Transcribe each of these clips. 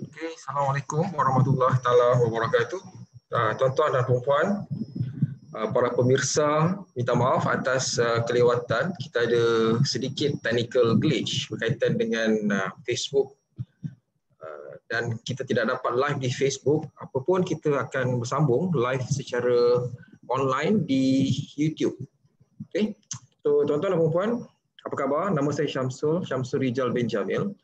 Okay, Assalamualaikum warahmatullahi taala wabarakatuh. Tuan-tuan dan puan-puan, para pemirsa, minta maaf atas kelewatan. Kita ada sedikit technical glitch berkaitan dengan Facebook dan kita tidak dapat live di Facebook. Apapun kita akan bersambung live secara online di YouTube. Okay. So tuan-tuan dan puan-puan, apa khabar? Nama saya Syamsul Rijal bin Jamil.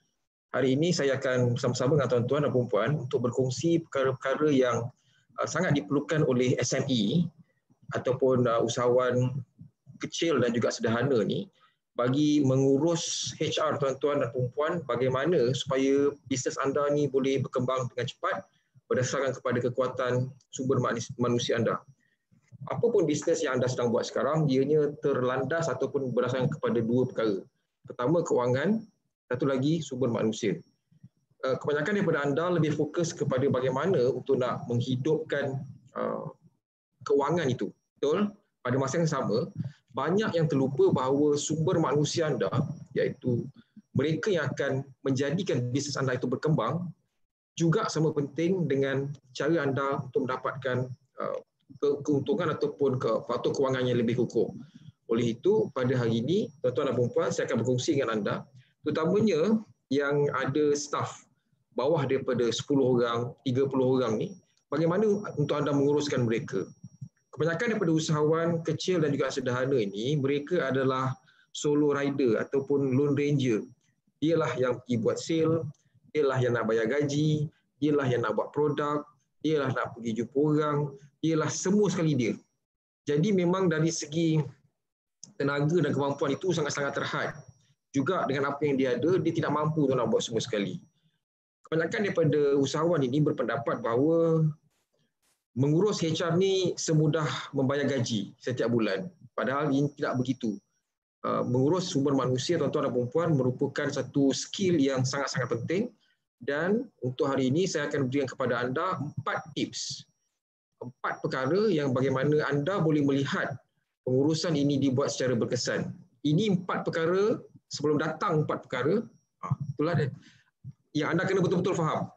Hari ini saya akan bersama-sama dengan tuan-tuan dan puan-puan untuk berkongsi perkara-perkara yang sangat diperlukan oleh SME ataupun usahawan kecil dan juga sederhana ni bagi mengurus HR tuan-tuan dan puan-puan, bagaimana supaya bisnes anda ni boleh berkembang dengan cepat berdasarkan kepada kekuatan sumber manusia anda. Apapun bisnes yang anda sedang buat sekarang, ianya terlandas ataupun berdasarkan kepada dua perkara. Pertama, kewangan. Satu lagi, sumber manusia. Kebanyakan daripada anda lebih fokus kepada bagaimana untuk nak menghidupkan kewangan itu. Betul? Pada masa yang sama, banyak yang terlupa bahawa sumber manusia anda, iaitu mereka yang akan menjadikan bisnes anda itu berkembang, juga sama penting dengan cara anda untuk mendapatkan keuntungan ataupun faktor kewangan yang lebih kukuh. Oleh itu, pada hari ini, tuan-tuan dan puan-puan, saya akan berkongsi dengan anda, terutamanya yang ada staf bawah daripada 10 orang, 30 orang ni, bagaimana untuk anda menguruskan mereka. Kebanyakan daripada usahawan kecil dan juga sederhana ini, mereka adalah solo rider ataupun lone ranger. Dialah yang pergi buat sale, dialah yang nak bayar gaji, dialah yang nak buat produk, dialah nak pergi jumpa orang, dialah semua sekali dia. Jadi memang dari segi tenaga dan kemampuan itu sangat-sangat terhad. Juga dengan apa yang dia ada, dia tidak mampu untuk nak buat semua sekali. Kebanyakan daripada usahawan ini berpendapat bahawa mengurus HR ni semudah membayar gaji setiap bulan. Padahal ini tidak begitu. Mengurus sumber manusia, tuan-tuan dan puan-puan, merupakan satu skill yang sangat-sangat penting. Dan untuk hari ini saya akan berikan kepada anda 4 tips. 4 perkara yang bagaimana anda boleh melihat pengurusan ini dibuat secara berkesan. Ini 4 perkara. Sebelum datang 4 perkara, itulah yang anda kena betul-betul faham.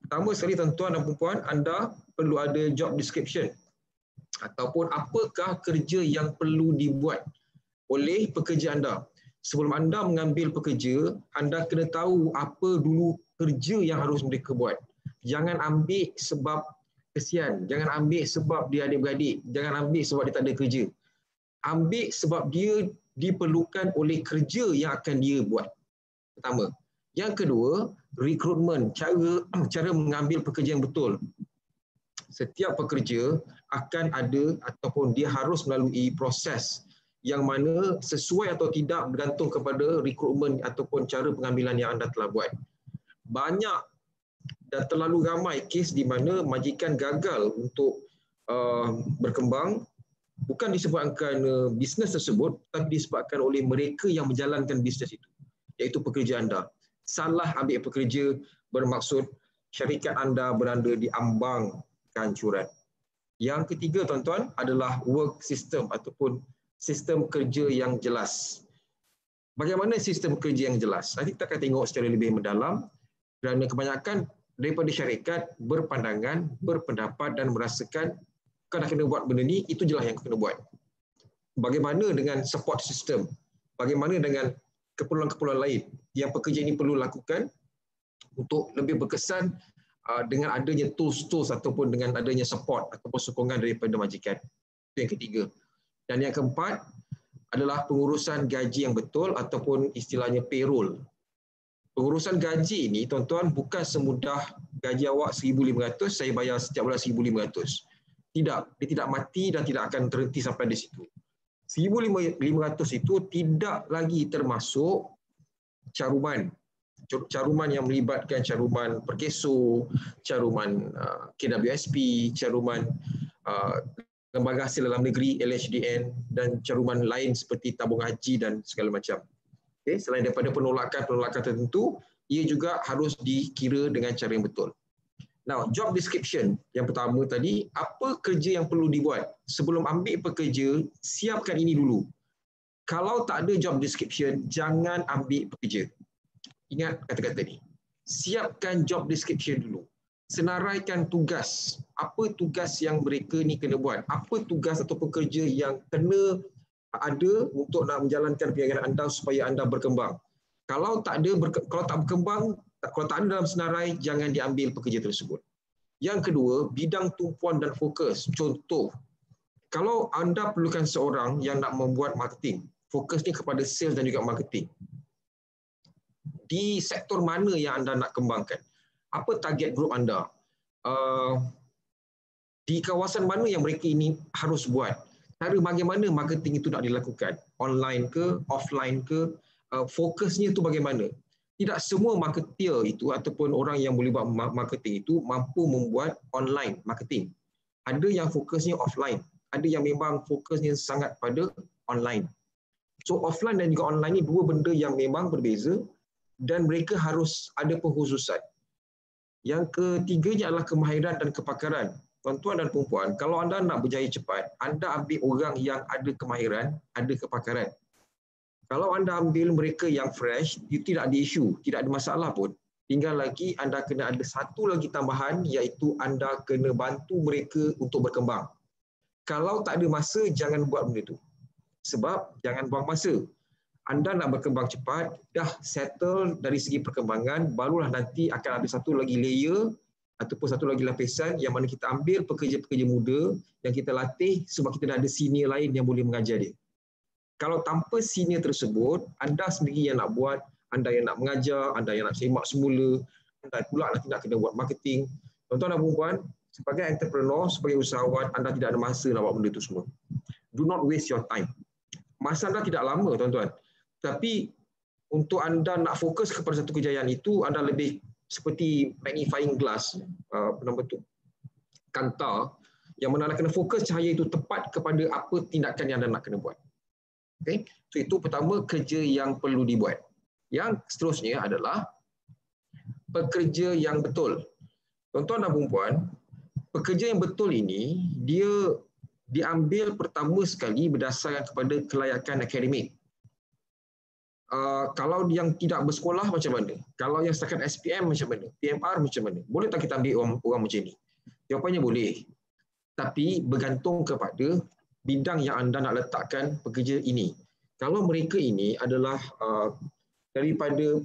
Pertama sekali tuan-tuan dan puan-puan, anda perlu ada job description ataupun apakah kerja yang perlu dibuat oleh pekerja anda. Sebelum anda mengambil pekerja, anda kena tahu apa dulu kerja yang harus mereka buat. Jangan ambil sebab kesian, jangan ambil sebab dia adik-beradik, jangan ambil sebab dia tak ada kerja. Ambil sebab dia diperlukan oleh kerja yang akan dia buat. Pertama. Yang kedua, rekrutmen, cara mengambil pekerja yang betul. Setiap pekerja akan ada ataupun dia harus melalui proses yang mana sesuai atau tidak bergantung kepada rekrutmen ataupun cara pengambilan yang anda telah buat. Banyak dan terlalu ramai kes di mana majikan gagal untuk berkembang bukan disebabkan bisnes tersebut, tapi disebabkan oleh mereka yang menjalankan bisnes itu, iaitu pekerja anda. Salah ambil pekerja bermaksud syarikat anda berada di ambang kehancuran. Yang ketiga tuan-tuan adalah work system ataupun sistem kerja yang jelas. Bagaimana sistem kerja yang jelas? Nanti kita akan tengok secara lebih mendalam kerana kebanyakan daripada syarikat berpandangan, berpendapat dan merasakan kau dah kena buat benda ni, itu jelas yang kau kena buat. Bagaimana dengan support system? Bagaimana dengan keperluan-keperluan lain yang pekerja ini perlu lakukan untuk lebih berkesan dengan adanya tools-tools ataupun dengan adanya support ataupun sokongan daripada majikan. Itu yang ketiga. Dan yang keempat adalah pengurusan gaji yang betul ataupun istilahnya payroll. Pengurusan gaji ini, tuan-tuan, bukan semudah gaji awak 1,500, saya bayar setiap bulan 1,500. Tidak, dia tidak mati dan tidak akan terhenti sampai di situ. 1,500 itu tidak lagi termasuk caruman. Caruman yang melibatkan caruman perkeso, caruman KWSP, caruman Lembaga Hasil Dalam Negeri LHDN dan caruman lain seperti tabung haji dan segala macam. Okay. Selain daripada penolakan-penolakan tertentu, ia juga harus dikira dengan cara yang betul. Now, job description yang pertama tadi, apa kerja yang perlu dibuat? Sebelum ambil pekerja, siapkan ini dulu. Kalau tak ada job description, jangan ambil pekerja. ingat kata-kata ni. Siapkan job description dulu. Senaraikan tugas. Apa tugas yang mereka ni kena buat? Apa tugas atau pekerja yang kena ada untuk nak menjalankan perniagaan anda supaya anda berkembang. Kalau tak ada, kalau tak berkembang, kalau tak ada dalam senarai, jangan diambil pekerja tersebut. Yang kedua, bidang tumpuan dan fokus. Contoh, kalau anda perlukan seorang yang nak membuat marketing, fokusnya kepada sales dan juga marketing. Di sektor mana yang anda nak kembangkan? Apa target group anda? Di kawasan mana yang mereka ini harus buat? Cara bagaimana marketing itu nak dilakukan? Online ke, offline ke? Fokusnya itu bagaimana? Tidak semua marketer itu ataupun orang yang boleh buat marketing itu mampu membuat online marketing. Ada yang fokusnya offline. Ada yang memang fokusnya sangat pada online. So offline dan juga online ni dua benda yang memang berbeza dan mereka harus ada pengkhususan. Yang ketiganya adalah kemahiran dan kepakaran. Tuan-tuan dan puan-puan, kalau anda nak berjaya cepat, anda ambil orang yang ada kemahiran, ada kepakaran. Kalau anda ambil mereka yang fresh, itu tidak ada isu, tidak ada masalah pun. Tinggal lagi anda kena ada satu lagi tambahan, iaitu anda kena bantu mereka untuk berkembang. Kalau tak ada masa, jangan buat benda itu. Sebab jangan buang masa. Anda nak berkembang cepat, dah settle dari segi perkembangan, barulah nanti akan ada satu lagi layer ataupun satu lagi lapisan yang mana kita ambil pekerja-pekerja muda yang kita latih sebab kita dah ada senior lain yang boleh mengajar dia. Kalau tanpa senior tersebut, anda sendiri yang nak buat, anda yang nak mengajar, anda yang nak semak semula, anda pula nanti nak kena buat marketing. Tuan-tuan dan puan-puan, sebagai entrepreneur, sebagai usahawan, anda tidak ada masa nak buat benda itu semua. Do not waste your time. Masa anda tidak lama, tuan-tuan. Tapi untuk anda nak fokus kepada satu kejayaan itu, anda lebih seperti magnifying glass, kanta, yang mana anda kena fokus cahaya itu tepat kepada apa tindakan yang anda nak kena buat. Okay? So itu pertama, kerja yang perlu dibuat. Yang seterusnya adalah pekerja yang betul. Tuan-tuan dan puan-puan, pekerja yang betul ini, dia diambil pertama sekali berdasarkan kepada kelayakan akademik. Kalau yang tidak bersekolah macam mana? Kalau yang setakat SPM macam mana? PMR macam mana? Boleh tak kita ambil orang macam ni? Jawapannya boleh. Tapi bergantung kepada bidang yang anda nak letakkan pekerja ini. Kalau mereka ini adalah daripada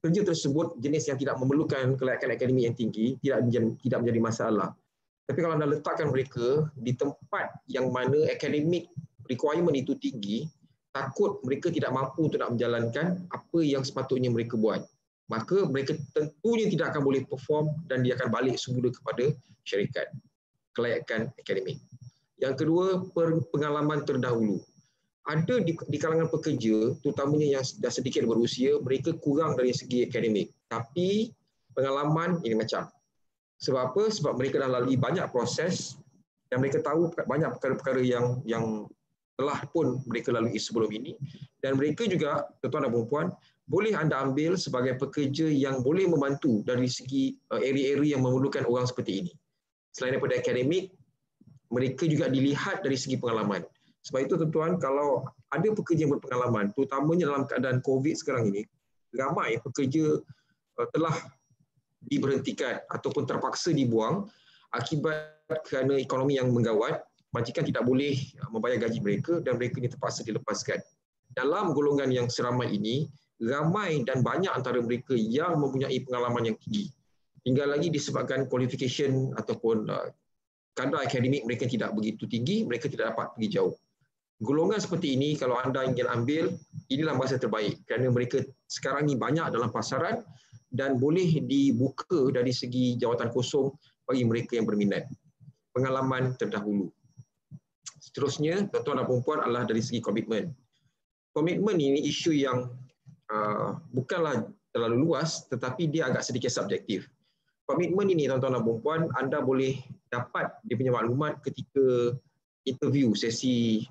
kerja tersebut jenis yang tidak memerlukan kelayakan akademik yang tinggi, tidak menjadi masalah. Tapi kalau anda letakkan mereka di tempat yang mana akademik requirement itu tinggi, takut mereka tidak mampu untuk nak menjalankan apa yang sepatutnya mereka buat. Maka mereka tentunya tidak akan boleh perform dan dia akan balik semula kepada syarikat. Kelayakan akademik. Yang kedua, pengalaman terdahulu. Ada di kalangan pekerja, terutamanya yang dah sedikit berusia, mereka kurang dari segi akademik. Tapi pengalaman ini macam. Sebab apa? Sebab mereka dah lalui banyak proses dan mereka tahu banyak perkara-perkara yang telah pun mereka lalui sebelum ini. Dan mereka juga, tuan-tuan dan puan-puan, boleh anda ambil sebagai pekerja yang boleh membantu dari segi area-area yang memerlukan orang seperti ini. Selain daripada akademik, mereka juga dilihat dari segi pengalaman. Sebab itu tuan-tuan, kalau ada pekerja yang berpengalaman, terutamanya dalam keadaan COVID sekarang ini, ramai pekerja telah diberhentikan ataupun terpaksa dibuang akibat kerana ekonomi yang menggawat, majikan tidak boleh membayar gaji mereka dan mereka ini terpaksa dilepaskan. Dalam golongan yang seramai ini, ramai dan banyak antara mereka yang mempunyai pengalaman yang tinggi. Tinggal lagi disebabkan qualification ataupun kadar akademik mereka tidak begitu tinggi, mereka tidak dapat pergi jauh. Golongan seperti ini, kalau anda ingin ambil, inilah masa terbaik kerana mereka sekarang ini banyak dalam pasaran dan boleh dibuka dari segi jawatan kosong bagi mereka yang berminat. Pengalaman terdahulu. Seterusnya, tuan-tuan dan puan-puan adalah dari segi komitmen. Komitmen ini isu yang bukanlah terlalu luas tetapi dia agak sedikit subjektif. Komitmen ini, tuan-tuan dan puan-puan, anda boleh dapat dia punya maklumat ketika interview sesi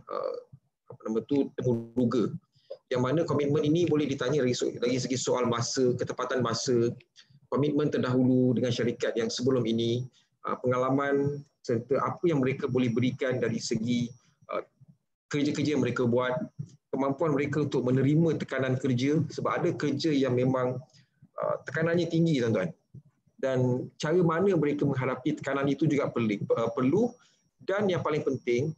temu duga, yang mana komitmen ini boleh ditanya dari segi soal masa, ketepatan masa, komitmen terdahulu dengan syarikat yang sebelum ini, pengalaman serta apa yang mereka boleh berikan dari segi kerja-kerja yang mereka buat, kemampuan mereka untuk menerima tekanan kerja, sebab ada kerja yang memang tekanannya tinggi, tuan-tuan. Dan cara mana mereka menghadapi tekanan itu juga perlu. Dan yang paling penting,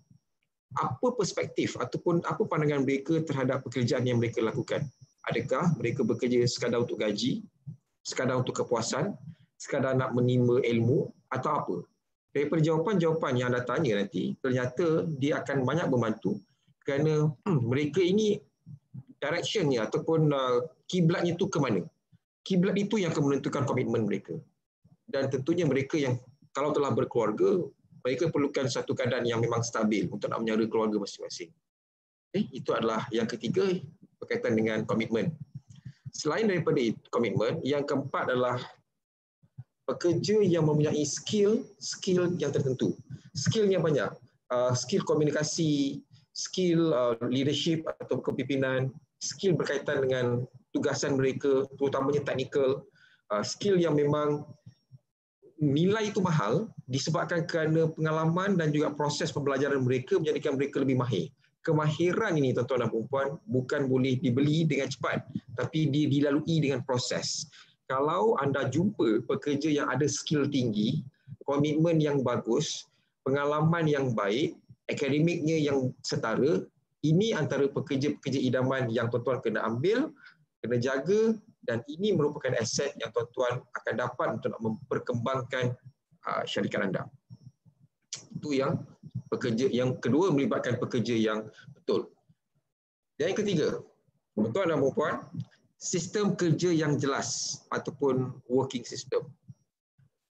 apa perspektif ataupun apa pandangan mereka terhadap pekerjaan yang mereka lakukan. Adakah mereka bekerja sekadar untuk gaji, sekadar untuk kepuasan, sekadar nak menimba ilmu atau apa? Daripada jawapan-jawapan yang anda tanya nanti, ternyata dia akan banyak membantu kerana mereka ini directionnya ataupun kiblatnya itu ke mana? Kiblat itu yang akan menentukan komitmen mereka. Dan tentunya mereka yang kalau telah berkeluarga, mereka perlukan satu keadaan yang memang stabil untuk nak menjaga keluarga masing-masing. Itu adalah yang ketiga berkaitan dengan komitmen. Selain daripada komitmen, yang keempat adalah pekerja yang mempunyai skill yang tertentu. Skillnya banyak. Skill komunikasi, skill leadership atau kepimpinan, skill berkaitan dengan tugasan mereka, terutamanya teknikal, skill yang memang nilai itu mahal disebabkan kerana pengalaman dan juga proses pembelajaran mereka menjadikan mereka lebih mahir. Kemahiran ini, tuan-tuan dan puan, bukan boleh dibeli dengan cepat, tapi dia dilalui dengan proses. Kalau anda jumpa pekerja yang ada skill tinggi, komitmen yang bagus, pengalaman yang baik, akademiknya yang setara, ini antara pekerja-pekerja idaman yang tuan-tuan kena ambil, kena jaga, dan ini merupakan aset yang tuan-tuan akan dapat untuk memperkembangkan syarikat anda. Itu yang pekerja yang kedua, melibatkan pekerja yang betul. Dan yang ketiga, tuan-tuan dan puan, sistem kerja yang jelas ataupun working system.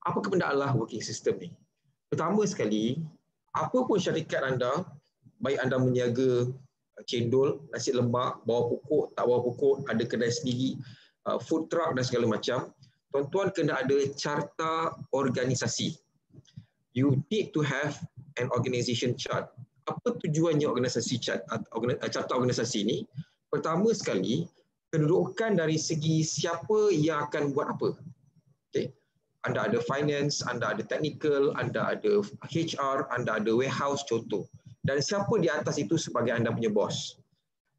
Apa kebenaranlah working system ni? Pertama sekali, apa pun syarikat anda, baik anda meniaga cendol, nasi lemak, bawa pokok, tak bawa pokok, ada kedai sendiri, food truck dan segala macam, tuan-tuan kena ada carta organisasi. You need to have an organization chart. Apa tujuannya organisasi carta organisasi ini? Pertama sekali, kedudukan dari segi siapa yang akan buat apa. Okay. Anda ada finance, anda ada technical, anda ada HR, anda ada warehouse contoh. Dan siapa di atas itu sebagai anda punya bos.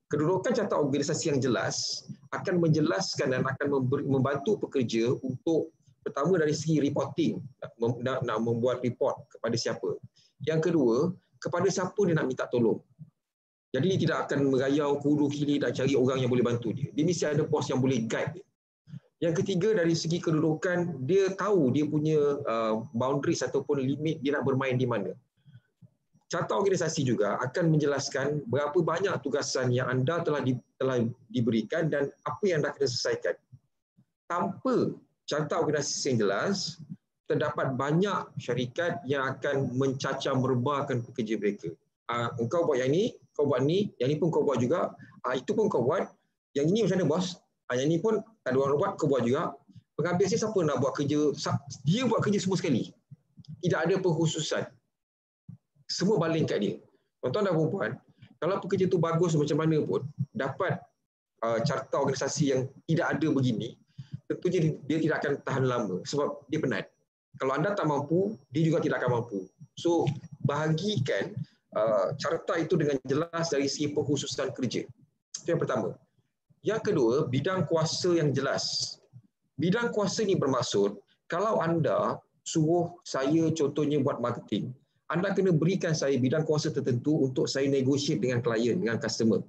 Kedudukan carta organisasi yang jelas akan menjelaskan dan akan membantu pekerja untuk pertama dari segi reporting, nak membuat report kepada siapa. Yang kedua, kepada siapa dia nak minta tolong. Jadi dia tidak akan merayau hulu kiri nak cari orang yang boleh bantu dia. Dia mesti ada bos yang boleh guide dia. Yang ketiga, dari segi kedudukan, dia tahu dia punya boundaries ataupun limit dia nak bermain di mana. Carta organisasi juga akan menjelaskan berapa banyak tugasan yang anda telah diberikan dan apa yang anda kena selesaikan. Tanpa carta organisasi yang jelas, terdapat banyak syarikat yang akan mencacah merebahkan pekerja mereka. Engkau buat yang ni, kau buat ni, yang ni pun kau buat juga, itu pun kau buat, yang ini macam mana bos? Yang ni pun tak ada orang buat, kau buat juga. Penghabisnya siapa nak buat kerja? Dia buat kerja semua sekali. Tidak ada pengkhususan. Semua baling kat dia. Tuan-tuan dan puan, kalau pekerja tu bagus macam mana pun, dapat carta organisasi yang tidak ada begini, tentunya dia tidak akan tahan lama sebab dia penat. Kalau anda tak mampu, dia juga tidak akan mampu. So, bahagikan carta itu dengan jelas dari segi pengkhususan kerja. Itu yang pertama. Yang kedua, bidang kuasa yang jelas. Bidang kuasa ini bermaksud, kalau anda suruh saya contohnya buat marketing, anda kena berikan saya bidang kuasa tertentu untuk saya negotiate dengan klien, dengan customer.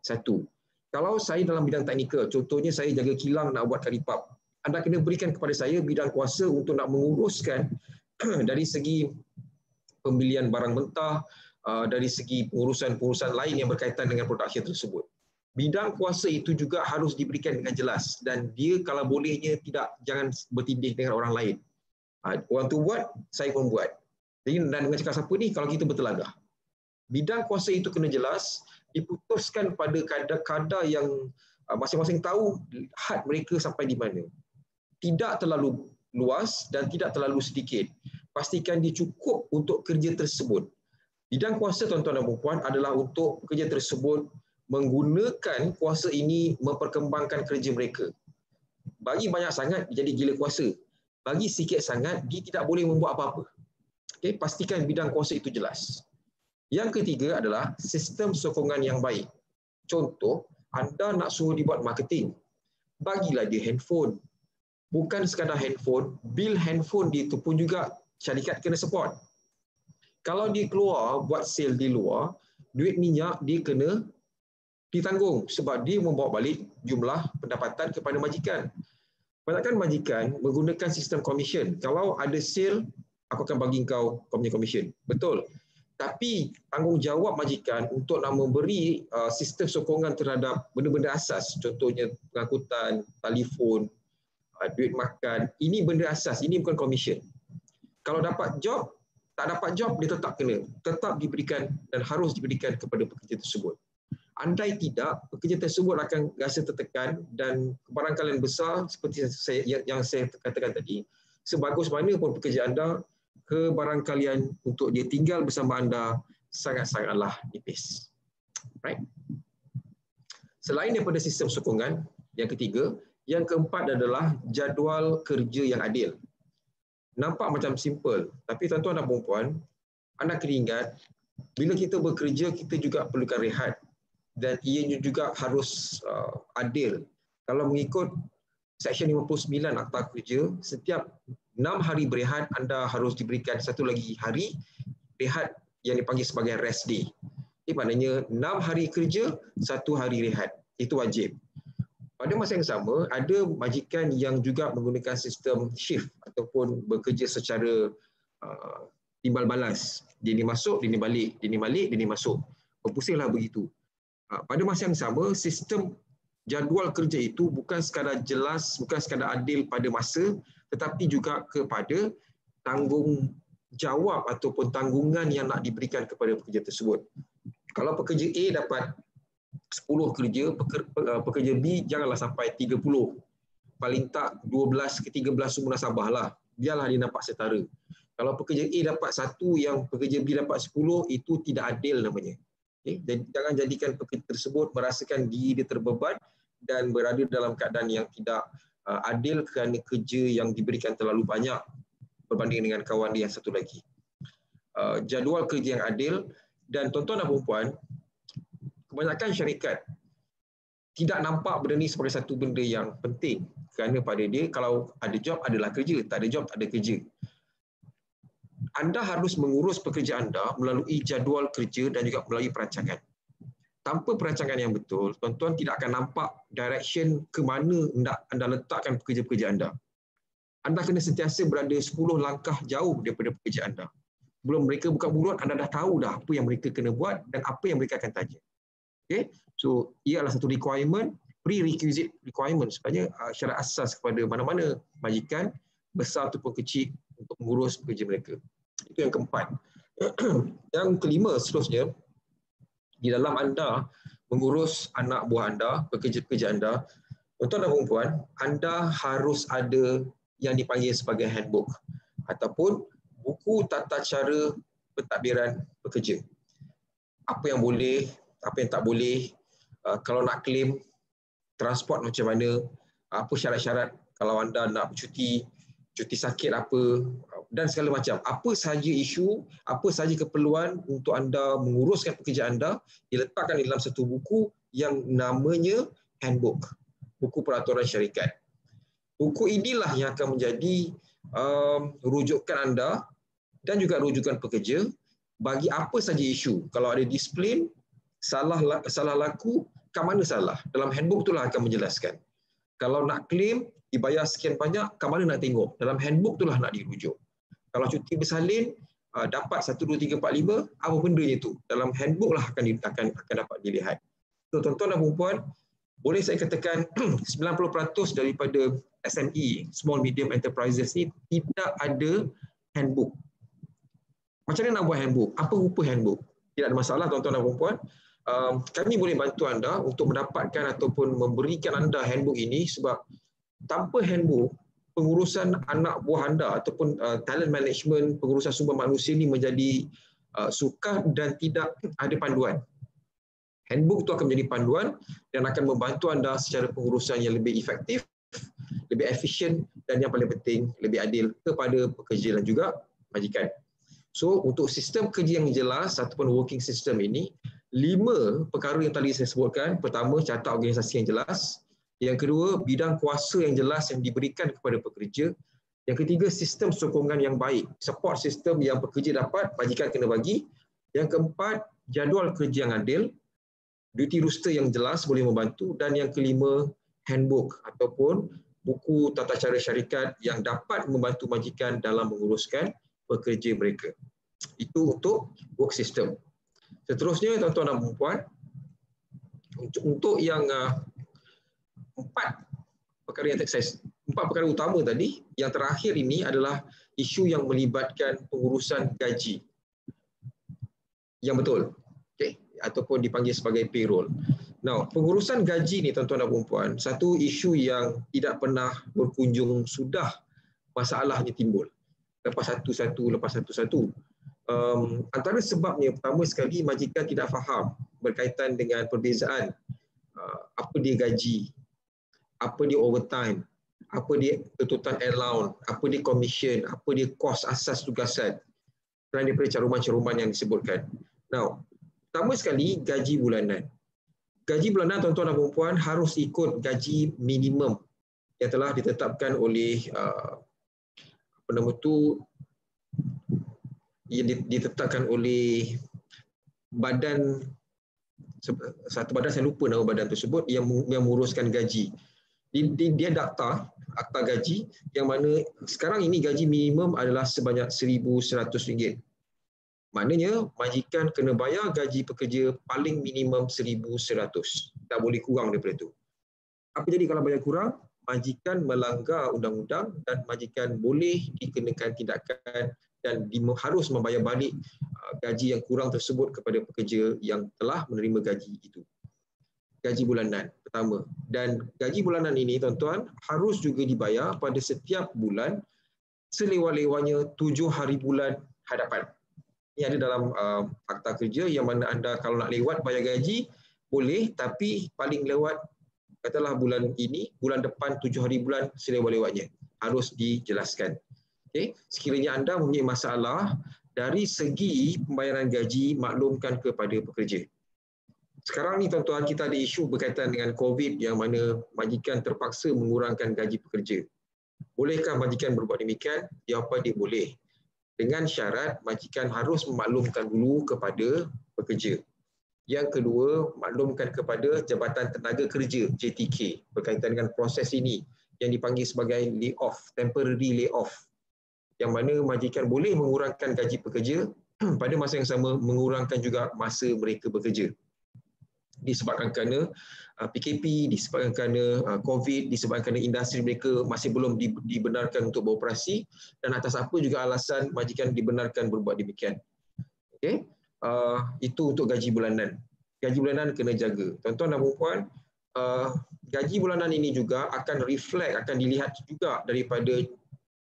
Satu. Kalau saya dalam bidang teknikal, contohnya saya jaga kilang nak buat karipap, anda kena berikan kepada saya bidang kuasa untuk nak menguruskan dari segi pembelian barang mentah, dari segi pengurusan-pengurusan lain yang berkaitan dengan production tersebut. Bidang kuasa itu juga harus diberikan dengan jelas dan dia kalau bolehnya jangan bertindih dengan orang lain. Orang tu buat, saya pun buat. Jadi dan dengan cakap siapa ni kalau kita bertelagah. Bidang kuasa itu kena jelas, diputuskan pada kadar yang masing-masing tahu had mereka sampai di mana. Tidak terlalu luas dan tidak terlalu sedikit. Pastikan dia cukup untuk kerja tersebut. Bidang kuasa tuan-tuan dan puan adalah untuk kerja tersebut menggunakan kuasa ini memperkembangkan kerja mereka. Bagi banyak sangat jadi gila kuasa. Bagi sikit sangat dia tidak boleh membuat apa-apa. Okay, pastikan bidang kuasa itu jelas. Yang ketiga adalah sistem sokongan yang baik. Contoh, anda nak suruh dia buat marketing, bagilah dia handphone. Bukan sekadar handphone, bil handphone dia tu pun juga syarikat kena support. Kalau dia keluar buat sale di luar, duit minyak dia kena ditanggung sebab dia membawa balik jumlah pendapatan kepada majikan. Kebanyakan majikan menggunakan sistem commission. Kalau ada sale, aku akan bagi kau punya commission. Betul. Tapi tanggungjawab majikan untuk nak memberi sistem sokongan terhadap benda-benda asas, contohnya pengangkutan, telefon, duit makan, ini benda asas, ini bukan commission. Kalau dapat job, tak dapat job, dia tetap diberikan dan harus diberikan kepada pekerja tersebut. Andai tidak, pekerja tersebut akan rasa tertekan dan kebarangkalian besar seperti yang saya katakan tadi, sebagus mana pun pekerja anda, kebarangkalian untuk dia tinggal bersama anda sangat-sangatlah nipis. Right? Selain daripada sistem sokongan, yang ketiga, yang keempat adalah jadual kerja yang adil. Nampak macam simple, tapi tuan-tuan dan puan-puan, anda kena ingat, bila kita bekerja, kita juga perlukan rehat. Dan ianya juga harus adil. Kalau mengikut Seksyen 59 Akta Kerja, setiap 6 hari berehat, anda harus diberikan satu lagi hari rehat yang dipanggil sebagai rest day. Ini maknanya 6 hari kerja, 1 hari rehat. Itu wajib. Pada masa yang sama, ada majikan yang juga menggunakan sistem shift ataupun bekerja secara timbal balas. Dia ni masuk, dia ni balik, dia ni balik, dia ni masuk. Berpusinglah begitu. Pada masa yang sama, sistem jadual kerja itu bukan sekadar jelas, bukan sekadar adil pada masa, tetapi juga kepada tanggungjawab ataupun tanggungan yang nak diberikan kepada pekerja tersebut. Kalau pekerja A dapat 10 kerja, pekerja B janganlah sampai 30. Paling tak 12 ke 13 semua nasabah lah. Biarlah dia nampak setara. Kalau pekerja A dapat 1 yang pekerja B dapat 10, itu tidak adil namanya. Okay? Jangan jadikan pekerja tersebut merasakan diri dia terbeban dan berada dalam keadaan yang tidak adil kerana kerja yang diberikan terlalu banyak berbanding dengan kawan dia yang satu lagi. Jadual kerja yang adil, dan tuan-tuan dan puan-puan, kebanyakan syarikat tidak nampak benda ni sebagai satu benda yang penting kerana pada dia kalau ada job adalah kerja, tak ada job tak ada kerja. Anda harus mengurus pekerja anda melalui jadual kerja dan juga melalui perancangan. Tanpa perancangan yang betul, tuan-tuan tidak akan nampak direction ke mana anda letakkan pekerja-pekerja anda. Anda kena sentiasa berada 10 langkah jauh daripada pekerja anda. Sebelum mereka buka mulut, anda dah tahu dah apa yang mereka kena buat dan apa yang mereka akan tanya. Okay? So, ia adalah satu requirement, prerequisite requirement sebenarnya syarat asas kepada mana-mana majikan, besar ataupun kecil, untuk mengurus pekerja mereka. Itu yang keempat. Yang kelima seterusnya, di dalam anda mengurus anak buah anda, pekerja-pekerja anda, tuan-tuan dan puan-puan, anda harus ada yang dipanggil sebagai handbook ataupun buku tata cara pentadbiran pekerja. Apa yang boleh, apa yang tak boleh, kalau nak claim transport macam mana, apa syarat-syarat kalau anda nak cuti sakit apa, dan segala macam. Apa sahaja isu, apa sahaja keperluan untuk anda menguruskan pekerja anda, diletakkan di dalam satu buku yang namanya handbook, buku peraturan syarikat. Buku inilah yang akan menjadi rujukan anda dan juga rujukan pekerja bagi apa saja isu. Kalau ada disiplin, salah laku, kat mana salah? Dalam handbook itulah akan menjelaskan. Kalau nak claim, dibayar sekian banyak, kat mana nak tengok? Dalam handbook itulah nak dirujuk. Kalau cuti bersalin, dapat 1, 2, 3, 4, 5, apa bendanya itu? Dalam handbook lah akan dapat dilihat. So, tuan-tuan dan puan-puan, boleh saya katakan 90% daripada SME, Small Medium Enterprises ni tidak ada handbook. Macam mana nak buat handbook? Apa rupa handbook? Tidak ada masalah tuan-tuan dan puan-puan. Kami boleh bantu anda untuk mendapatkan ataupun memberikan anda handbook ini sebab tanpa handbook, pengurusan anak buah anda ataupun talent management, pengurusan sumber manusia ini menjadi sukar dan tidak ada panduan. Handbook itu akan menjadi panduan dan akan membantu anda secara pengurusan yang lebih efektif, lebih efisien dan yang paling penting lebih adil kepada pekerja dan juga majikan. So, untuk sistem kerja yang jelas ataupun working system ini, 5 perkara yang tadi saya sebutkan. Pertama, catat organisasi yang jelas. Yang kedua, bidang kuasa yang jelas yang diberikan kepada pekerja. Yang ketiga, sistem sokongan yang baik. Support sistem yang pekerja dapat, majikan kena bagi. Yang keempat, jadual kerja yang adil. Duty roster yang jelas boleh membantu. Dan yang kelima, handbook ataupun buku tata cara syarikat yang dapat membantu majikan dalam menguruskan pekerja mereka. Itu untuk work system. Seterusnya, tuan-tuan dan puan, untuk yang 4 perkara yang saya 4 perkara utama tadi, yang terakhir ini adalah isu yang melibatkan pengurusan gaji yang betul, okay, ataupun dipanggil sebagai payroll. Now, pengurusan gaji ni tuan-tuan dan puan, satu isu yang tidak pernah berkunjung sudah masalahnya timbul. Lepas satu. Antara sebabnya, pertama sekali, majikan tidak faham berkaitan dengan perbezaan apa dia gaji, apa dia overtime, apa dia tuntutan allowance, apa dia commission, apa dia kos asas tugasan, selain daripada caruman-caruman yang disebutkan. Now, pertama sekali, gaji bulanan. Gaji bulanan, tuan-tuan dan puan, harus ikut gaji minimum yang telah ditetapkan oleh ditetapkan oleh badan, satu badan, saya lupa nama badan tersebut, yang menguruskan gaji. Dia akta gaji yang mana sekarang ini gaji minimum adalah sebanyak RM1,100. Maknanya majikan kena bayar gaji pekerja paling minimum RM1,100. Tak boleh kurang daripada itu. Apa jadi kalau bayar kurang? Majikan melanggar undang-undang dan majikan boleh dikenakan tindakan dan harus membayar balik gaji yang kurang tersebut kepada pekerja yang telah menerima gaji itu. Gaji bulanan pertama. Dan gaji bulanan ini, tuan-tuan, harus juga dibayar pada setiap bulan selewat-lewatnya 7 hari bulan hadapan. Ini ada dalam akta kerja yang mana anda kalau nak lewat bayar gaji, boleh, tapi paling lewat, katalah bulan ini, bulan depan 7 hari bulan selewat-lewatnya. Harus dijelaskan. Okay. Sekiranya anda mempunyai masalah dari segi pembayaran gaji, maklumkan kepada pekerja. Sekarang ni tuan-tuan, kita ada isu berkaitan dengan COVID yang mana majikan terpaksa mengurangkan gaji pekerja. Bolehkah majikan berbuat demikian? Jawapan dia boleh. Dengan syarat majikan harus memaklumkan dulu kepada pekerja. Yang kedua, maklumkan kepada Jabatan Tenaga Kerja JTK berkaitan dengan proses ini yang dipanggil sebagai layoff, temporary layoff. Yang mana majikan boleh mengurangkan gaji pekerja pada masa yang sama mengurangkan juga masa mereka bekerja. Disebabkan kerana PKP, disebabkan kerana COVID, disebabkan kerana industri mereka masih belum dibenarkan untuk beroperasi dan atas apa juga alasan majikan dibenarkan berbuat demikian. Okay. Itu untuk gaji bulanan. Gaji bulanan kena jaga. Tuan-tuan dan puan, gaji bulanan ini juga akan dilihat juga daripada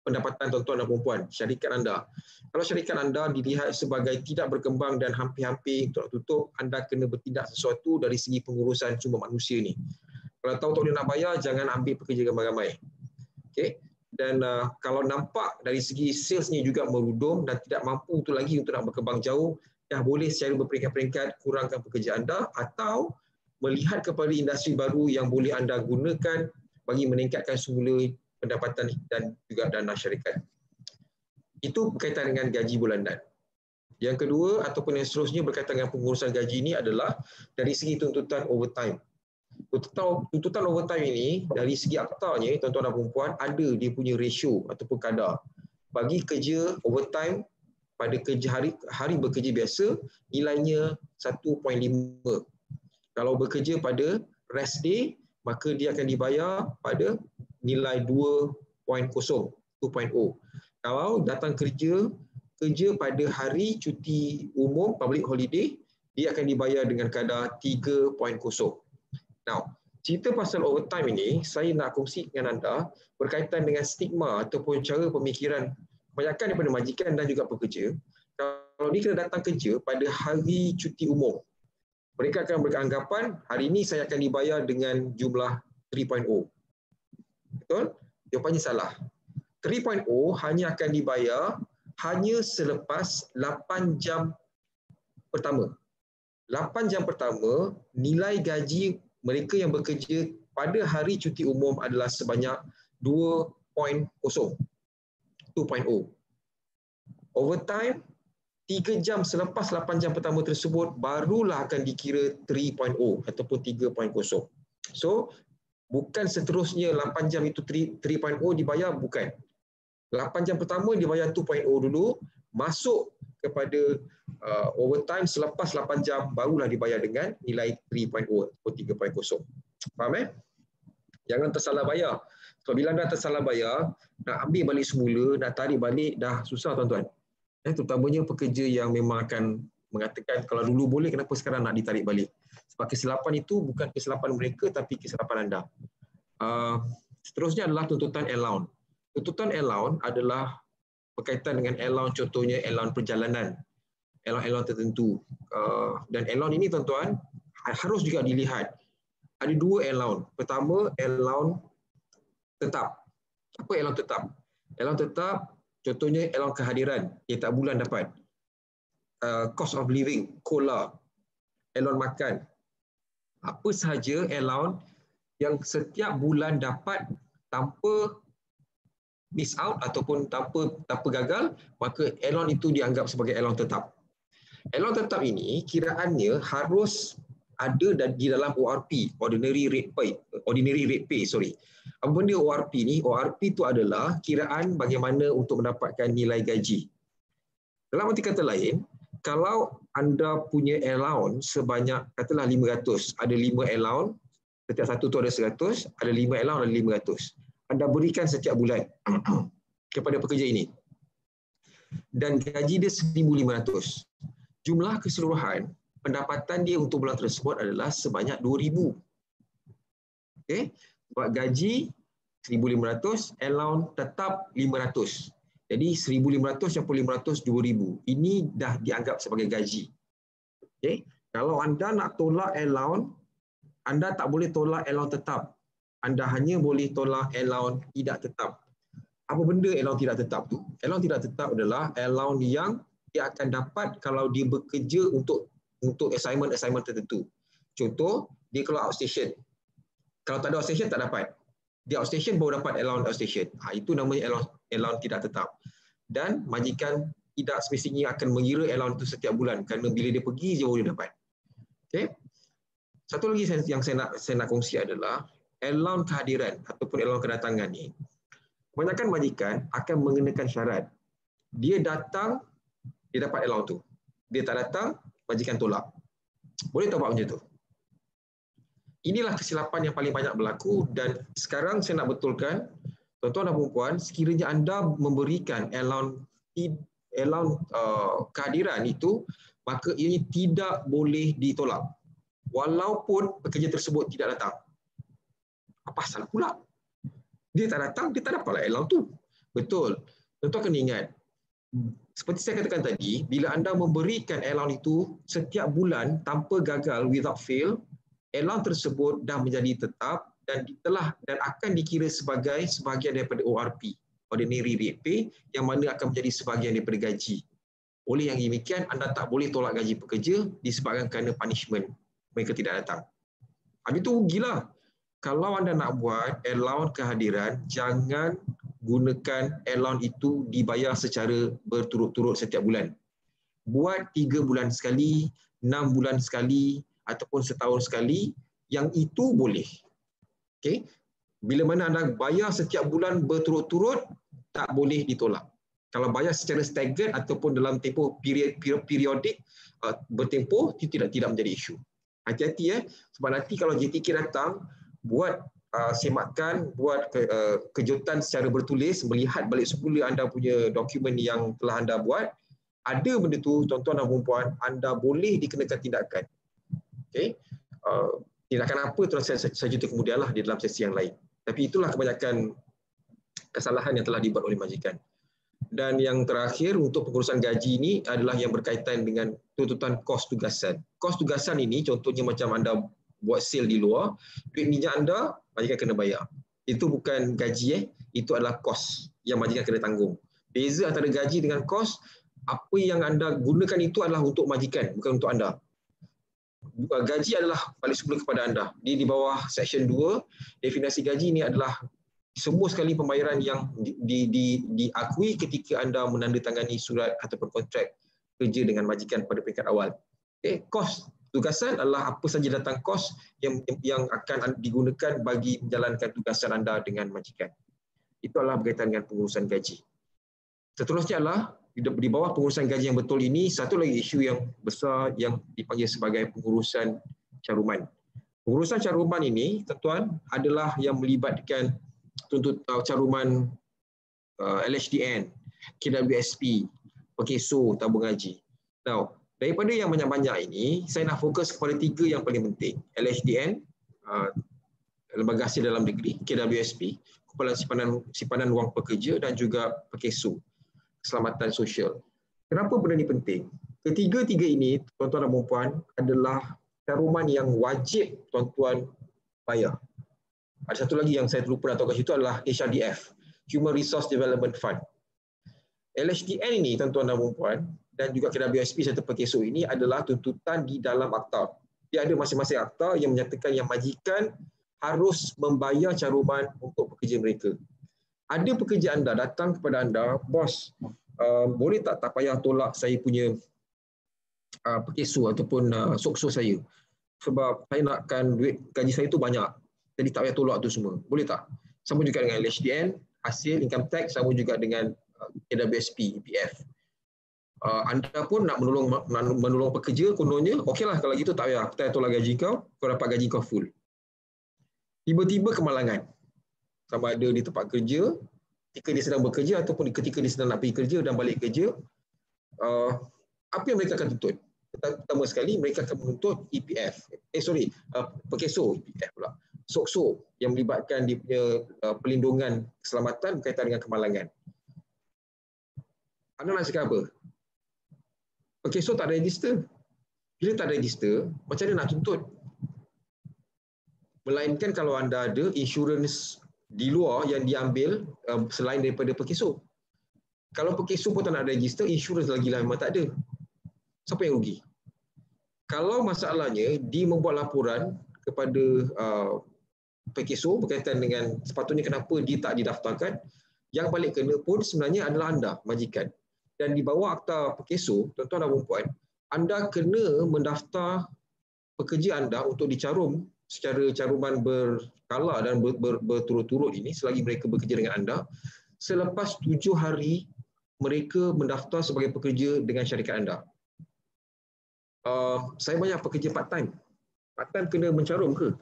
pendapatan tuan-tuan dan puan, syarikat anda. Kalau syarikat anda dilihat sebagai tidak berkembang dan hampir-hampir tutup, anda kena bertindak sesuatu dari segi pengurusan sumber manusia ni. Kalau tahu tak boleh nak bayar, jangan ambil pekerja ramai-ramai. Okay? Dan kalau nampak dari segi sales ni juga merudum dan tidak mampu untuk nak berkembang jauh, dah boleh secara berperingkat-peringkat kurangkan pekerja anda atau melihat kepada industri baru yang boleh anda gunakan bagi meningkatkan semula pendapatan dan juga dana syarikat. Itu berkaitan dengan gaji bulanan. Yang kedua ataupun yang seterusnya berkaitan dengan pengurusan gaji ini adalah dari segi tuntutan overtime. Tuntutan overtime ini dari segi aktanya, tuan-tuan dan puan, ada dia punya ratio ataupun kadar. Bagi kerja overtime pada kerja hari bekerja biasa, nilainya 1.5. Kalau bekerja pada rest day, maka dia akan dibayar pada nilai 2.0. Kalau datang kerja pada hari cuti umum, public holiday, dia akan dibayar dengan kadar 3.0. Now, cerita pasal overtime ini, saya nak kongsi dengan anda berkaitan dengan stigma ataupun cara pemikiran kebanyakan daripada majikan dan juga pekerja. Kalau dia kena datang kerja pada hari cuti umum, mereka akan beranggapan hari ini saya akan dibayar dengan jumlah 3.0. Betul? Jawapannya salah. 3.0 hanya akan dibayar hanya selepas 8 jam pertama. 8 jam pertama, nilai gaji mereka yang bekerja pada hari cuti umum adalah sebanyak 2.0. Overtime, 3 jam selepas 8 jam pertama tersebut barulah akan dikira 3.0 ataupun 3.0. So, bukan seterusnya 8 jam itu 3.0 dibayar, bukan. 8 jam pertama dibayar 2.0 dulu, masuk kepada overtime selepas 8 jam barulah dibayar dengan nilai 3.0 atau 3.0. Faham Jangan tersalah bayar. Sebab bila anda tersalah bayar, nak ambil balik semula, nak tarik balik dah susah tuan-tuan. Terutamanya pekerja yang memang akan mengatakan kalau dulu boleh, kenapa sekarang nak ditarik balik. Sebab kesilapan itu bukan kesilapan mereka tapi kesilapan anda. Seterusnya adalah tuntutan allowance. Tuntutan allowance adalah berkaitan dengan allowance, contohnya allowance perjalanan, allowance tertentu. Dan allowance ini tuan-tuan harus juga dilihat. Ada dua allowance. Pertama, allowance tetap. Apa allowance tetap? Allowance tetap contohnya allowance kehadiran, tiap bulan dapat. Cost of living, COLA, allowance makan. Apa sahaja allowance yang setiap bulan dapat tanpa miss out ataupun tanpa gagal, maka allowance itu dianggap sebagai allowance tetap. Allowance tetap ini kiraannya harus ada di dalam ORP, ordinary rate pay. Apa benda ORP ni? ORP itu adalah kiraan bagaimana untuk mendapatkan nilai gaji. Dalam arti kata lain, kalau anda punya allowance sebanyak katalah 500, ada 5 allowance, setiap satu tu ada 100, ada 5 allowance, ada 500. Anda berikan setiap bulan kepada pekerja ini. Dan gaji dia 1,500. Jumlah keseluruhan pendapatan dia untuk bulan tersebut adalah sebanyak 2,000. Okey, sebab gaji 1,500, allowance tetap 500. Jadi 1,500 campur 500, 2,000. Ini dah dianggap sebagai gaji. Okey, kalau anda nak tolak allowance, anda tak boleh tolak allowance tetap. Anda hanya boleh tolak allowance tidak tetap. Apa benda allowance tidak tetap tu? Allowance tidak tetap adalah allowance yang dia akan dapat kalau dia bekerja untuk assignment tertentu. Contoh, dia kalau outstation. Kalau tak ada outstation, tak dapat. Dia outstation baru dapat allowance outstation. Itu namanya allowance tidak tetap. Dan majikan tidak spesifiknya akan mengira allowance itu setiap bulan kerana bila dia pergi, dia baru dapat. Okay? Satu lagi yang saya nak kongsi adalah allowance kehadiran ataupun allowance kedatangan ni. Kebanyakan majikan akan mengenakan syarat. Dia datang, dia dapat allowance tu. Dia tak datang, majikan tolak. Boleh tak buat macam tu? Inilah kesilapan yang paling banyak berlaku dan sekarang saya nak betulkan, tuan-tuan dan puan-puan, sekiranya anda memberikan allowance kehadiran itu, maka ianya tidak boleh ditolak. Walaupun pekerja tersebut tidak datang. Apa salah pula? Dia tak datang, dia tak dapatlah allowance tu. Betul. Tuan-tuan kena ingat, seperti saya katakan tadi, bila anda memberikan allowance itu setiap bulan tanpa gagal, without fail, allowance tersebut dah menjadi tetap dan akan dikira sebagai sebahagian daripada ORP, ordinary rate pay, yang mana akan menjadi sebahagian daripada gaji. Oleh yang demikian, anda tak boleh tolak gaji pekerja disebabkan kerana punishment mereka tidak datang. Habis itu rugilah. Kalau anda nak buat allowance kehadiran, jangan gunakan allowance itu dibayar secara berturut-turut setiap bulan. Buat 3 bulan sekali, 6 bulan sekali, ataupun setahun sekali, yang itu boleh. Okay? Bila mana anda bayar setiap bulan berturut-turut, tak boleh ditolak. Kalau bayar secara staggered ataupun dalam tempoh periodik bertempoh, itu tidak menjadi isu. Hati-hati sebab nanti kalau JTK datang, buat semakan, buat kejutan secara bertulis, melihat balik semula anda punya dokumen yang telah anda buat, ada benda tu, tuan-tuan dan puan-puan, anda boleh dikenakan tindakan. Okay? Tindakan apa tu saya cerita kemudianlah di dalam sesi yang lain. Tapi itulah kebanyakan kesalahan yang telah dibuat oleh majikan. Dan yang terakhir untuk pengurusan gaji ini adalah yang berkaitan dengan tuntutan kos tugasan. Kos tugasan ini contohnya macam anda buat sale di luar, duit minyak anda, majikan kena bayar. Itu bukan gaji, itu adalah kos yang majikan kena tanggung. Beza antara gaji dengan kos, apa yang anda gunakan itu adalah untuk majikan, bukan untuk anda. gaji adalah balik semula kepada anda. Di bawah Section 2, definisi gaji ini adalah semua sekali pembayaran yang diakui ketika anda menandatangani surat ataupun kontrak kerja dengan majikan pada peringkat awal. Okay. Kos tugasan adalah apa saja datang kos yang akan digunakan bagi menjalankan tugasan anda dengan majikan. Itu adalah berkaitan dengan pengurusan gaji. Seterusnya adalah di bawah pengurusan gaji yang betul ini, satu lagi isu yang besar yang dipanggil sebagai pengurusan caruman. Pengurusan caruman ini, tuan-tuan, adalah yang melibatkan caruman LHDN, KWSP, Perkeso, tabung gaji. Now, daripada yang banyak-banyak ini, saya nak fokus kepada 3 yang paling penting. LHDN, Lembaga Hasil Dalam Negeri, KWSP, Kumpulan Simpanan Wang Pekerja, dan juga Perkeso, Keselamatan Sosial. Kenapa benda ini penting? Ketiga-tiga ini, tuan-tuan dan puan, adalah caruman yang wajib tuan-tuan bayar. Ada satu lagi yang saya terlupa nak tahu kat situ adalah HRDF, Human Resource Development Fund. LHDN ini, tuan-tuan dan puan, dan juga KWSP serta Perkeso ini adalah tuntutan di dalam akta. Dia ada masing-masing akta yang menyatakan yang majikan harus membayar caruman untuk pekerja mereka. Ada pekerja anda datang kepada anda, bos, boleh tak payah tolak saya punya Perkeso ataupun sokso saya, sebab saya nakkan duit gaji saya tu banyak, jadi tak payah tolak tu semua. Boleh tak? Sama juga dengan LHDN, hasil income tax, sama juga dengan KWSP, EPF. Anda pun nak menolong pekerja, kononnya, okeylah kalau gitu tak payah, kita tolak gaji kau dapat gaji kau full. Tiba-tiba kemalangan. Sama ada di tempat kerja, ketika dia sedang bekerja ataupun ketika dia sedang nak pergi kerja dan balik kerja, apa yang mereka akan tuntut? Pertama sekali, mereka akan menuntut EPF. Perkeso, EPF pula. Sokso yang melibatkan dia punya perlindungan keselamatan berkaitan dengan kemalangan. Anda nak cakap apa? Perkeso tak ada register. Bila tak ada register, macam mana nak tuntut? Melainkan kalau anda ada insurans di luar yang diambil selain daripada Perkeso. Kalau Perkeso pun tak nak register, insurans lagi lah memang tak ada. Siapa yang rugi? Kalau masalahnya, dia membuat laporan kepada Perkeso berkaitan dengan sepatutnya kenapa dia tak didaftarkan, yang balik kena pun sebenarnya adalah anda, majikan. Dan di bawah akta Perkeso, tuan-tuan dan puan, anda kena mendaftar pekerja anda untuk dicarum secara caruman berkala dan berturut-turut ini selagi mereka bekerja dengan anda selepas 7 hari mereka mendaftar sebagai pekerja dengan syarikat anda. Saya banyak pekerja part-time. Part-time kena mencarum ke?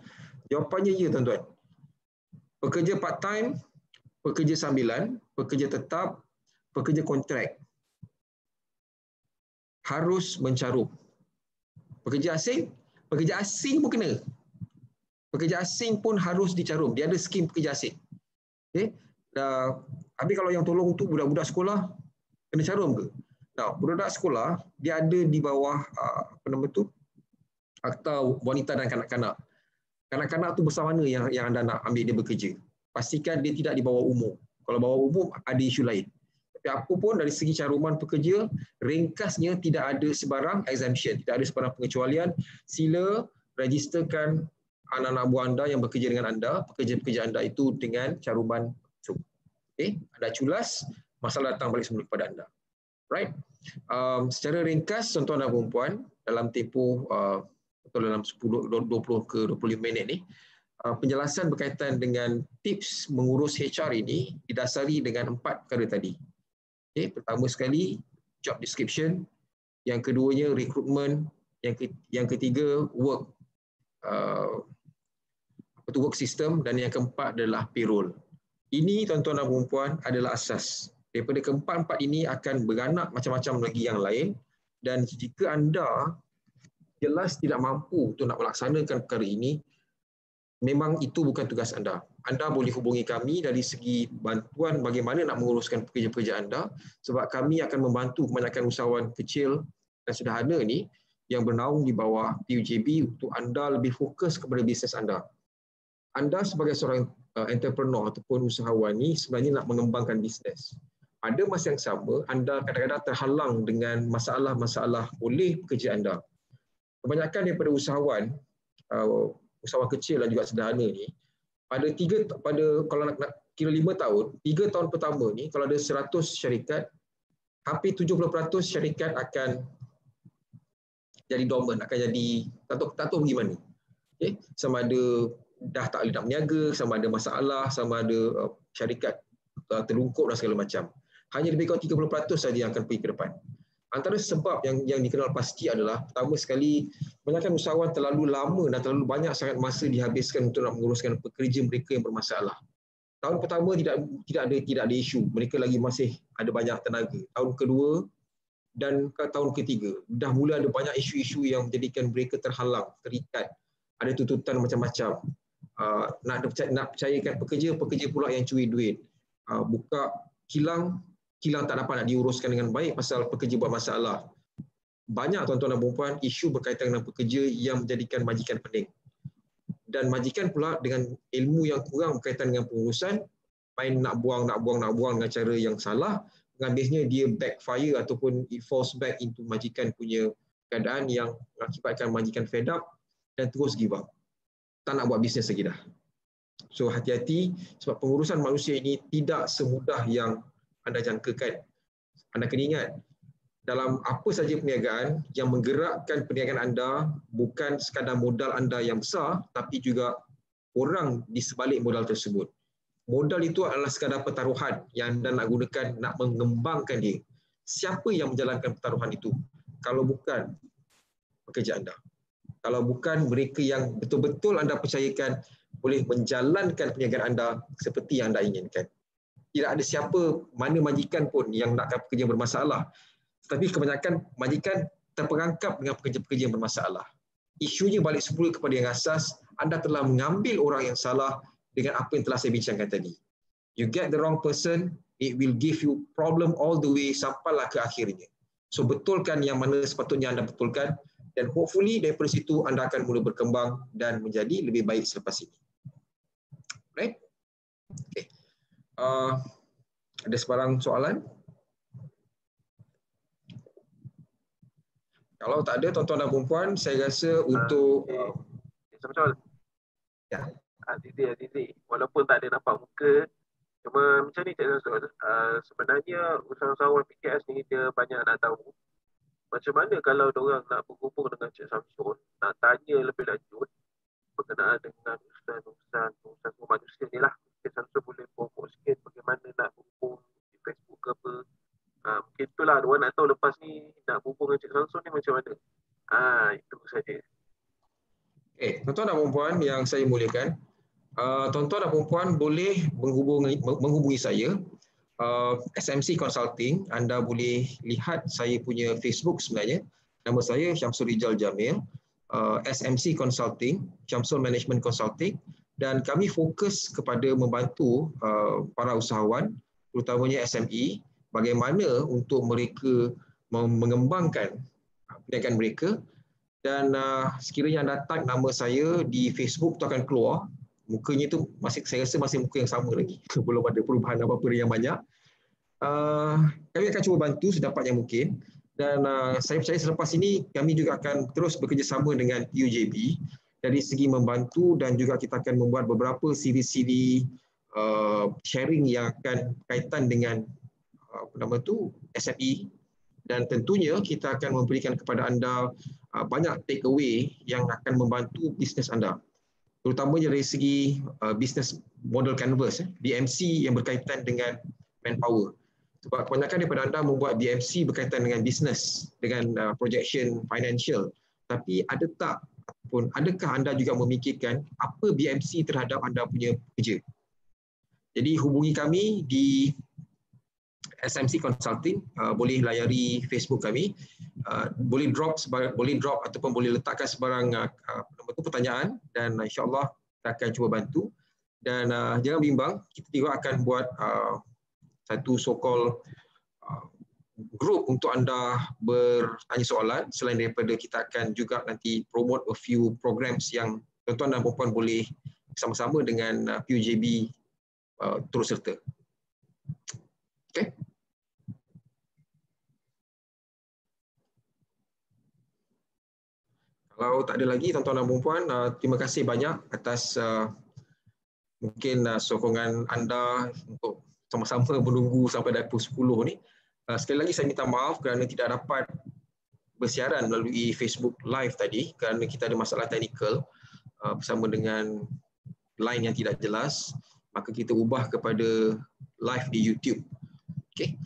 Jawapannya ya, tuan-tuan. Pekerja part-time, pekerja sambilan, pekerja tetap, pekerja kontrak harus mencarum. Pekerja asing pun kena. Pekerja asing pun harus dicarum. Dia ada skim pekerja asing. Okay? Habis kalau yang tolong tu budak-budak sekolah, kena carum ke? Nah, budak sekolah, dia ada di bawah akta wanita dan kanak-kanak. Kanak-kanak tu besar mana yang anda nak ambil dia bekerja? Pastikan dia tidak di bawah umur. Kalau bawah umur, ada isu lain. Tapi apa pun dari segi caruman pekerja, ringkasnya tidak ada sebarang exemption, tidak ada sebarang pengecualian. Sila registerkan anak-anak buah anda yang bekerja dengan anda, pekerja-pekerja anda itu dengan caruman tersebut. Okay? Anda culas, masalah datang balik semula kepada anda. Right? Secara ringkas, tuan-tuan dan puan, dalam tempoh dalam 10, 20 ke 25 minit ni, penjelasan berkaitan dengan tips mengurus HR ini didasari dengan 4 perkara tadi. Okay? Pertama sekali, job description. Yang keduanya, recruitment. Yang ketiga, work system, dan yang keempat adalah payroll. Ini, tuan-tuan dan puan, adalah asas. Daripada keempat-empat ini akan beranak macam-macam lagi yang lain, dan jika anda jelas tidak mampu untuk nak melaksanakan perkara ini, memang itu bukan tugas anda. Anda boleh hubungi kami dari segi bantuan bagaimana nak menguruskan pekerja-pekerja anda, sebab kami akan membantu kebanyakan usahawan kecil dan sederhana ni yang bernaung di bawah PUJB untuk anda lebih fokus kepada bisnes anda. Anda sebagai seorang entrepreneur ataupun usahawan ni sebenarnya nak mengembangkan bisnes. Pada masa yang sama, anda kadang-kadang terhalang dengan masalah-masalah oleh pekerja anda. kebanyakan daripada usahawan kecil dan juga sederhana ni, kalau nak kira 5 tahun, 3 tahun pertama ni kalau ada 100 syarikat, hampir 70% syarikat akan jadi dormant, akan jadi tak tahu pergi mana. Okay? Sama ada dah tak boleh nak berniaga, sama ada masalah, sama ada syarikat terlungkup dan segala macam. Hanya lebih kurang 30% saja yang akan pergi ke depan. Antara sebab yang dikenal pasti adalah, pertama sekali, kebanyakan usahawan terlalu lama dan terlalu banyak sangat masa dihabiskan untuk nak menguruskan pekerja mereka yang bermasalah. Tahun pertama tidak ada isu, mereka lagi masih ada banyak tenaga. Tahun kedua dan ke tahun ketiga, dah mula ada banyak isu-isu yang menjadikan mereka terhalang, terikat, ada tuntutan macam-macam. Nak percayakan pekerja pula yang curi duit. Buka kilang tak dapat nak diuruskan dengan baik pasal pekerja buat masalah. Banyak tuan-tuan dan puan-puan isu berkaitan dengan pekerja yang menjadikan majikan pening. Dan majikan pula dengan ilmu yang kurang berkaitan dengan pengurusan, main nak buang dengan cara yang salah, habisnya dia backfire ataupun it falls back into majikan punya keadaan yang mengakibatkan majikan fed up dan terus give up. Tak nak buat bisnes lagi dah. So hati-hati sebab pengurusan manusia ini tidak semudah yang anda jangkakan. Anda kena ingat, dalam apa saja perniagaan, yang menggerakkan perniagaan anda bukan sekadar modal anda yang besar, tapi juga orang di sebalik modal tersebut. Modal itu adalah sekadar pertaruhan yang anda nak gunakan, nak mengembangkan dia. Siapa yang menjalankan pertaruhan itu? Kalau bukan pekerja anda. Kalau bukan mereka yang betul-betul anda percayakan boleh menjalankan perniagaan anda seperti yang anda inginkan. Tidak ada siapa, mana majikan pun yang nakkan pekerja yang bermasalah. Tetapi kebanyakan majikan terperangkap dengan pekerja-pekerja yang bermasalah. Isunya balik semula kepada yang asas, anda telah mengambil orang yang salah dengan apa yang telah saya bincangkan tadi. You get the wrong person, it will give you problem all the way sampailah ke akhirnya. So betulkan yang mana sepatutnya anda betulkan dan hopefully daripada situ anda akan mula berkembang dan menjadi lebih baik selepas ini. Right? Okay. Ada sebarang soalan? Kalau tak ada, tuan-tuan dan puan-puan, saya rasa untuk betul. Ya. Didik. Walaupun tak ada nampak muka, cuma macam ni Cik Samsul, sebenarnya usahawan PKS ni dia banyak nak tahu macam mana kalau diorang nak berhubung dengan Cik Samsul, nak tanya lebih lanjut berkenaan dengan urusan manusia ni lah. Cik Samsul boleh promote sikit bagaimana nak berhubung di Facebook ke apa. Mungkin itulah diorang nak tahu lepas ni nak berhubung dengan Cik Samsul ni macam mana. Itu saja. Tuan-tuan dan puan-puan yang saya muliakan, tuan-tuan dan puan-puan boleh menghubungi saya, SMC Consulting. Anda boleh lihat saya punya Facebook sebenarnya. Nama saya Syamsul Rijal Jamil, SMC Consulting, Syamsul Management Consulting, dan kami fokus kepada membantu para usahawan, terutamanya SME, bagaimana untuk mereka mengembangkan perniagaan mereka. Dan sekiranya anda type nama saya di Facebook tu akan keluar. Mukanya tu saya rasa masih muka yang sama lagi. Belum ada perubahan apa-apa yang banyak. Kami akan cuba bantu sedapat yang mungkin. Dan saya percaya selepas ini kami juga akan terus bekerjasama dengan PUJB dari segi membantu, dan juga kita akan membuat beberapa CD sharing yang akan kaitan dengan SME. Dan tentunya kita akan memberikan kepada anda banyak take away yang akan membantu bisnes anda. Terutamanya dari segi business model canvas, BMC yang berkaitan dengan manpower. Sebab kebanyakan daripada anda membuat BMC berkaitan dengan bisnes, dengan projection financial. Tapi adakah anda juga memikirkan apa BMC terhadap anda punya kerja? Jadi hubungi kami di SMC Consulting, boleh layari Facebook kami, boleh drop ataupun boleh letakkan sebarang pertanyaan, dan insya-Allah kita akan cuba bantu. Dan jangan bimbang, kita juga akan buat satu so-called group untuk anda bertanya soalan. Selain daripada kita akan juga nanti promote a few programs yang tuan-tuan dan puan-puan boleh bersama-sama dengan PUJB terus serta. Okay. Kalau tak ada lagi tuan-tuan dan puan-puan, terima kasih banyak atas mungkin sokongan anda untuk sama-sama menunggu sampai dah pukul 10 ni. Sekali lagi saya minta maaf kerana tidak dapat bersiaran melalui Facebook Live tadi kerana kita ada masalah teknikal bersama dengan line yang tidak jelas. Maka kita ubah kepada live di YouTube. Okay.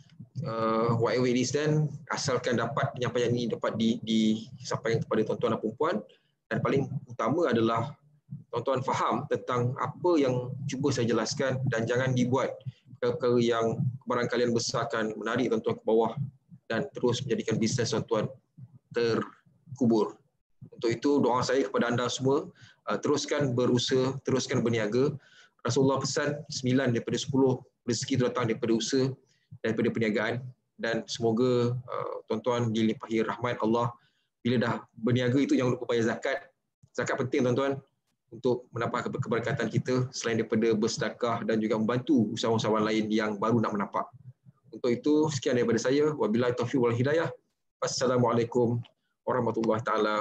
Whatever it is then, asalkan dapat penyampaian ini dapat disampaikan kepada tuan-tuan dan puan-puan, dan paling utama adalah tuan-tuan faham tentang apa yang cuba saya jelaskan dan jangan dibuat perkara yang barangkali besar akan menarik tuan-tuan ke bawah dan terus menjadikan bisnes tuan-tuan terkubur. Untuk itu doa saya kepada anda semua, teruskan berusaha, teruskan berniaga. Rasulullah pesan 9 daripada 10 rezeki itu datang daripada usaha, daripada perniagaan, dan semoga tuan-tuan dilimpahi rahmat Allah. Bila dah berniaga itu jangan lupa bayar zakat. Zakat penting tuan-tuan untuk menambah keberkatan kita selain daripada bersedekah dan juga membantu usahawan-usahawan lain yang baru nak menapak. Untuk itu sekian daripada saya. Wabillahi taufiq wal hidayah. Wassalamualaikum warahmatullahi taala